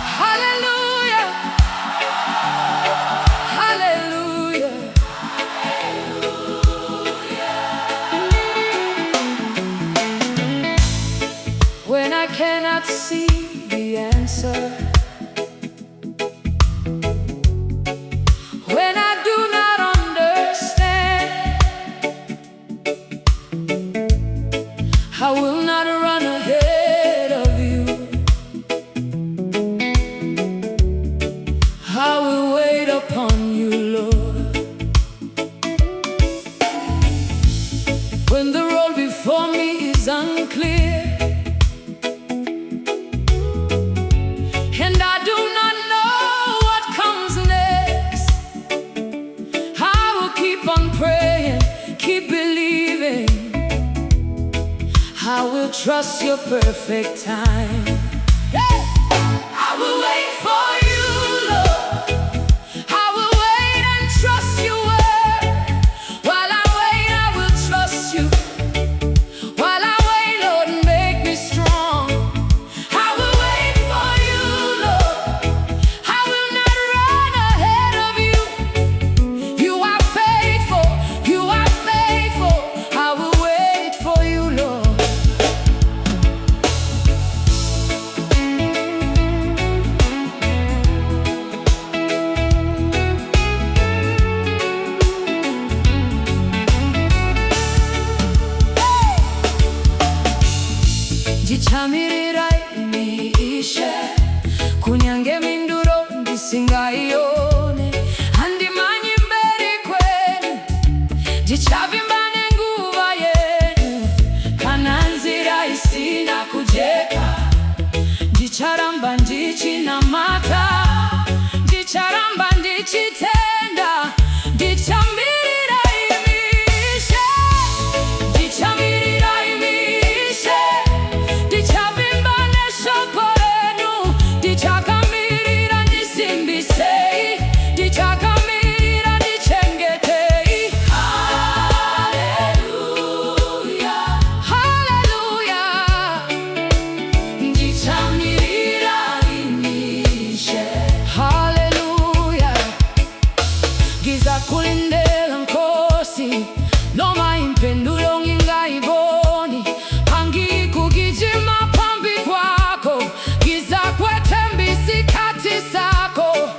Hallelujah, hallelujah. When I cannot see the answer, when I do not understand, I will not run ahead of you. I will wait upon you, Lord. When the road before me is unclear, and I do not know what comes next, I will keep on praying, keep believing. I will trust your perfect time. I will wait for you, Lord. I will wait and trust your word. While I wait, I will trust you. While I wait, Lord, make me strong. I will wait for you, Lord. I will not run ahead of you. You are faithful, you are faithful. I will wait for you, Lord. Jichamirira imiishe kunyange minduro ndisingaione andimanyi mbere kwenu jichavimbane nguva yenu kana nzira isina kujeka jicharamba ndichinamata jicharamba ndichitenda jichamirira imiishe jichamirira imiishe dichavimbane shokorenu dichakamirira ndisimbisei dichakamirira ndichengetei. Haleluya, haleluya. Ndichamirira imishe. Haleluya. Giza kulindela nkosi noma impendulo ngingaiboni pangi kugijima pambi kwako giza kwetembisi kati sako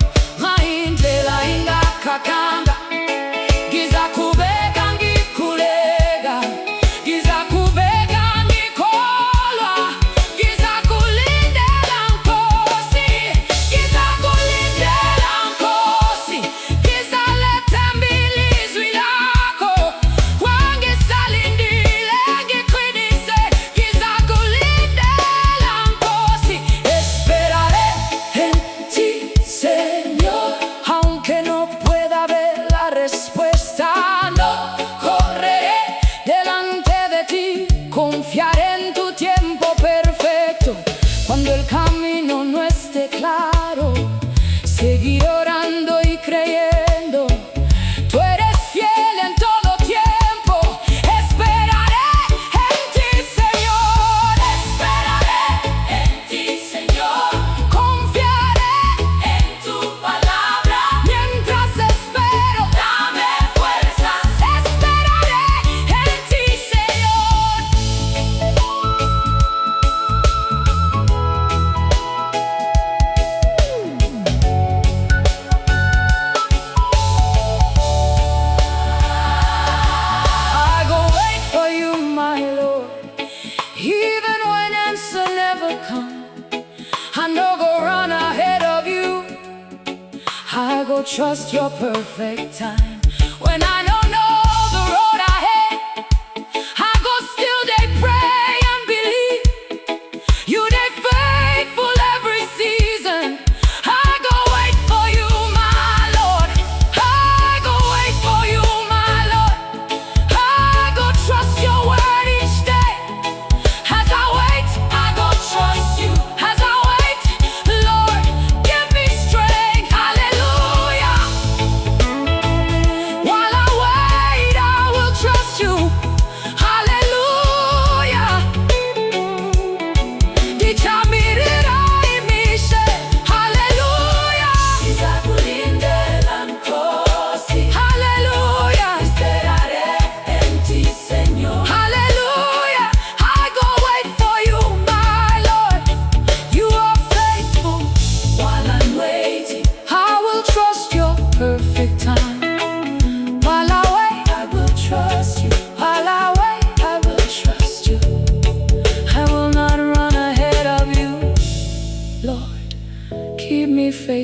ngaindlela ingakakanga giza kubeka ngikulega giza kubeka ngikolwa giza kulindela nkosi giza kulindela nkosi giza letembili lako wangisalindile ngiqinise giza kulindela nkosi. Esperaré en ti, Señor, aunque no pueda ver la respuesta. No correré delante de ti, confiaré en tu tiempo perfecto. Cuando el camino no esté claro, seguiré orando y creyendo. Tú eres fiel en todo tiempo. Esperaré en ti, Señor. Esperaré en ti, Señor. Confiaré en tu palabra. Mientras espero, dame fuerzas. Esperaré en ti, Señor. I go wait for you, my Lord, even when answer never come. I no go run ahead of you. I go trust your perfect time. When I don't know the road ahead, I go still they pray and believe. You they faithful every season. I go wait for you, my Lord. I go wait for you, my Lord. I go trust your word each day. As I wait, I go trust you. As I wait, Lord, give me strength. Hallelujah.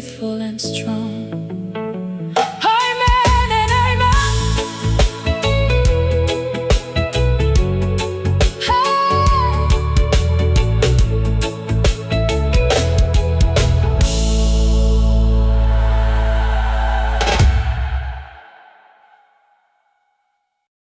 faithful and strong.